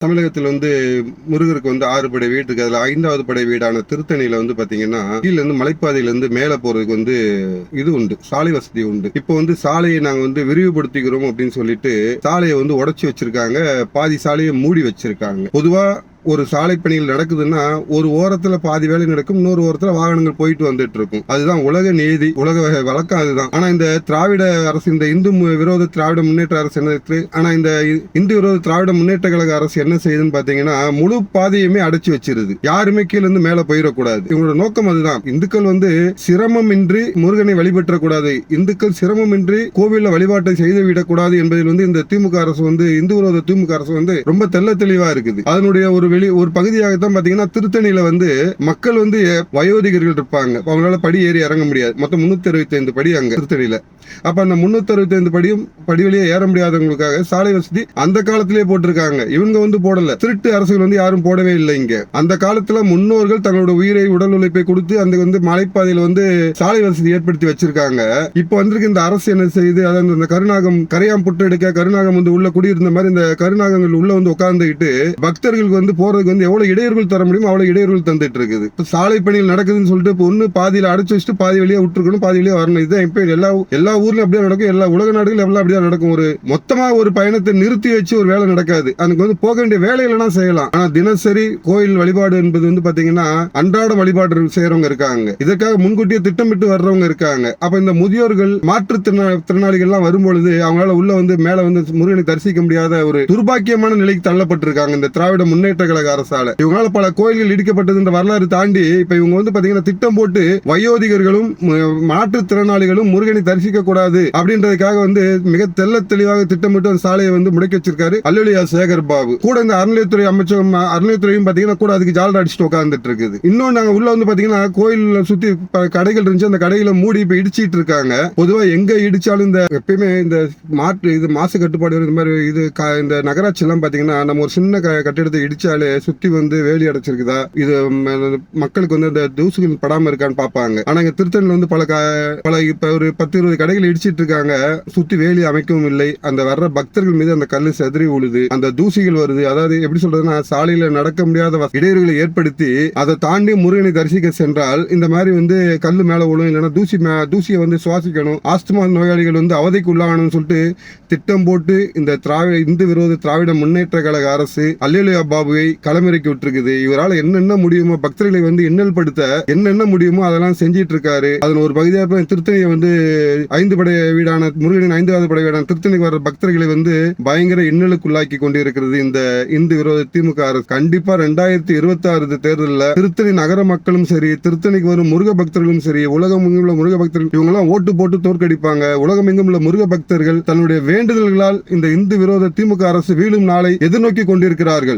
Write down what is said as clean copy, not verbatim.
தமிழகத்தில் முருகருக்கு 6 படை வீடு இருக்கு. அதுல 5வது படை வீடான திருத்தணியில பாத்தீங்கன்னா, கீழ இருந்து மலைப்பாதையில இருந்து மேல போறதுக்கு இது உண்டு, சாலை வசதி உண்டு. இப்போ சாலையை நாங்க விரிவுபடுத்திக்கிறோம் அப்படின்னு சொல்லிட்டு சாலையை உடைச்சு வச்சிருக்காங்க. பாதி சாலையை மூடி வச்சிருக்காங்க. பொதுவா ஒரு சாலை பணிகள் நடக்குதுன்னா ஒரு ஓரத்துல பாதி வேலை நடக்கும், இன்னொரு ஓரத்துல வாகனங்கள் போயிட்டு வந்துட்டு இருக்கும். அதுதான் உலக நீதி, உலக வழக்கம் அதுதான். ஆனா இந்த திராவிட அரசு, இந்த இந்து விரோத திராவிட முன்னேற்ற அரசு என்ன இருக்கு, ஆனா இந்த இந்து விரோத திராவிட முன்னேற்ற கழக அரசு என்ன செய்யுதுன்னு பாத்தீங்கன்னா, முழு பாதையுமே அடைச்சு வச்சிருது. யாருமே கீழ இருந்து மேல போயிடக்கூடாது. இவங்களோட நோக்கம் அதுதான். இந்துக்கள் சிரமமின்றி முருகனை வழிபற்றக்கூடாது, இந்துக்கள் சிரமமின்றி கோவில்ல வழிபாட்டை செய்து விடக்கூடாது என்பதில் இந்த திமுக அரசு இந்து விரோத திமுக அரசு ரொம்ப தெள்ள தெளிவா இருக்குது. அதனுடைய ஒரு பகுதியாகத்தான் பாத்தீங்கன்னா, திருத்தணியில மக்கள் வயோதிகர்கள் இருப்பாங்க. அவங்களால படி ஏறி இறங்க முடியாது. மொத்தம் 365 படி அங்க திருத்தணியில. அப்ப அந்த 365 படியும் படி வழியே ஏற முடியாதவங்களுக்காக சாலை வசதி அந்த காலத்திலேயே போட்டிருக்காங்க. இவங்க போடல. திருட்டு அரசுகள் யாரும் போடவே இல்லை. இங்க அந்த காலத்துல முன்னோர்கள் தங்களோட உயிரை, உடல் உழைப்பை கொடுத்து அந்த மலைப்பாதையில சாலை வசதி ஏற்படுத்தி வச்சிருக்காங்க. இப்ப வந்திருக்க இந்த அரசு என்ன செய்யுது, அதாவது இந்த கருநாகம் கரையாம் புட்டு எடுக்க கருநாகம் உள்ள குடியிருந்த மாதிரி இந்த கருநாகங்கள் உள்ள உட்கார்ந்துகிட்டு பக்தர்களுக்கு போறதுக்கு எவ்வளவு இடையூறுகள் தர முடியும் அவ்வளவு இடையூறுகள் தந்துட்டு இருக்குது. சாலை பணிகள் நடக்குதுன்னு சொல்லிட்டு ஒண்ணு பாதியில அடைச்சு வச்சுட்டு பாதி வழியா விட்டுருக்கணும், பாதி வழியா வரணும். இதுதான் இப்ப எல்லா ஊர்லயும் அப்படியே நடக்கும். எல்லா உலக நாடுகள் எல்லாம் அப்படியே நடக்கும். மொத்தமா ஒரு பயணத்தை நிறுத்தி வச்சு ஒரு வேலை நடக்காது. அதுக்கு போக வேண்டிய வேலைகள் செய்யலாம். ஆனா தினசரி கோயில் வழிபாடு என்பது பாத்தீங்கன்னா அன்றாட வழிபாடு செய்யறவங்க இருக்காங்க. இதற்காக முன்கூட்டியே திட்டமிட்டு வர்றவங்க இருக்காங்க. அப்ப இந்த முதியோர்கள், மாற்றுத்திறனாளிகள் எல்லாம் வரும்பொழுது அவங்களால உள்ள மேல முருகனை தரிசிக்க முடியாத ஒரு துர்பாக்கியமான நிலைக்கு தள்ளப்பட்டிருக்காங்க இந்த திராவிட முன்னேற்ற கழக அரசால. இவங்களால பல கோயில்கள் இடிக்கப்பட்டது வரலாறு தாண்டி இப்ப இவங்க பாத்தீங்கன்னா திட்டம் போட்டு வயோதிகர்களும் மாற்றுத்திறனாளிகளும் முருகனை தரிசிக்க கூடாது அப்படின்றதுக்காக மிக தெள்ள தெளிவாக திட்டமிட்டு அந்த சாலையை முடக்கி வச்சிருக்காரு அல்லேலூயா சேகர் பாபு. கூட இந்த அறநிலையத்துறை அமைச்சகம், அறநிலையத்துறையும் பாத்தீங்கன்னா கூட அதுக்கு ஜாலரா அடிச்சுட்டு உட்கார்ந்துட்டு இருக்குது. இன்னும் நாங்க உள்ள பாத்தீங்கன்னா கோயில் சுத்தி கடைகள் இருந்துச்சு, அந்த கடைகளை மூடி இப்ப இடிச்சிட்டு இருக்காங்க. பொதுவா எங்க இடிச்சாலும் இந்த எப்பயுமே இந்த மாசு கட்டுப்பாடு இந்த மாதிரி இந்த நகராட்சி எல்லாம் பாத்தீங்கன்னா நம்ம ஒரு சின்ன கட்டிடத்தை இடிச்சாலே சுத்தி வேலி அடைச்சிருக்குதா, இது மக்களுக்கு அந்த தூசுகள் படாம இருக்கான்னு பாப்பாங்க. ஆனா இங்க திருத்தணில பல இப்ப ஒரு 10-20 கடைகள் இடிச்சிட்டு இருக்காங்க. சுத்தி வேலி அமைக்கவும் இல்லை. அந்த வர்ற பக்தர்கள் மீது அந்த கல்லு செதறி உழுது, அந்த தூசிகள் வருது. அதாவது எப்படி சொல்றதுன்னா, சாலையில நடக்க முடியாத இடையூறுகளை ஏற்படுத்தி அதை தாண்டி முருகனை தரிசிக்க சென்றால் இந்த மாதிரி கல்லு மேல விழும், இல்லைன்னா தூசியை சுவாசிக்கணும், ஆஸ்துமா நோயாளிகள் அவதைக்கு உள்ளாகணும்னு சொல்லிட்டு திட்டம் போட்டு இந்த இந்து விரோத திராவிட முன்னேற்ற கழக அரசு அல்லேலூயா பாபுவை களமிறக்கி விட்டுருக்குது. இவரால் என்னென்ன முடியுமோ பக்தர்களை இன்னல் படுத்த என்னென்ன முடியுமோ அதெல்லாம் செஞ்சிட்டு இருக்காரு. அதன் ஒரு பகுதியாக திருத்தணியை 5 படை வீடான முருகனின் 5வது படை வீடான திருத்தணிக்கு வர்ற பக்தர்களை பயங்கர இன்னலுக்குள்ளாக்கி கொண்டிருக்கிறது இந்த இந்து விரோத திமுக அரசு. கண்டிப்பா 2026 தேர்தலில் திருத்தணி நகர மக்களும் சரி, திருத்தணிக்கு வரும் முருக பக்தர்களும் சரி, உலகம் உள்ள முருக பக்தர்கள் இவங்க எல்லாம் ஓட்டு போட்டு தோற்கடிப்பாங்க. உலகம் எங்கும் உள்ள முருக பக்தர்கள் தன்னுடைய வேண்டுதல்களால் இந்த இந்து விரோத திமுக அரசு வீழும் நாளை எதிர்நோக்கி கொண்டிருக்கிறார்கள்.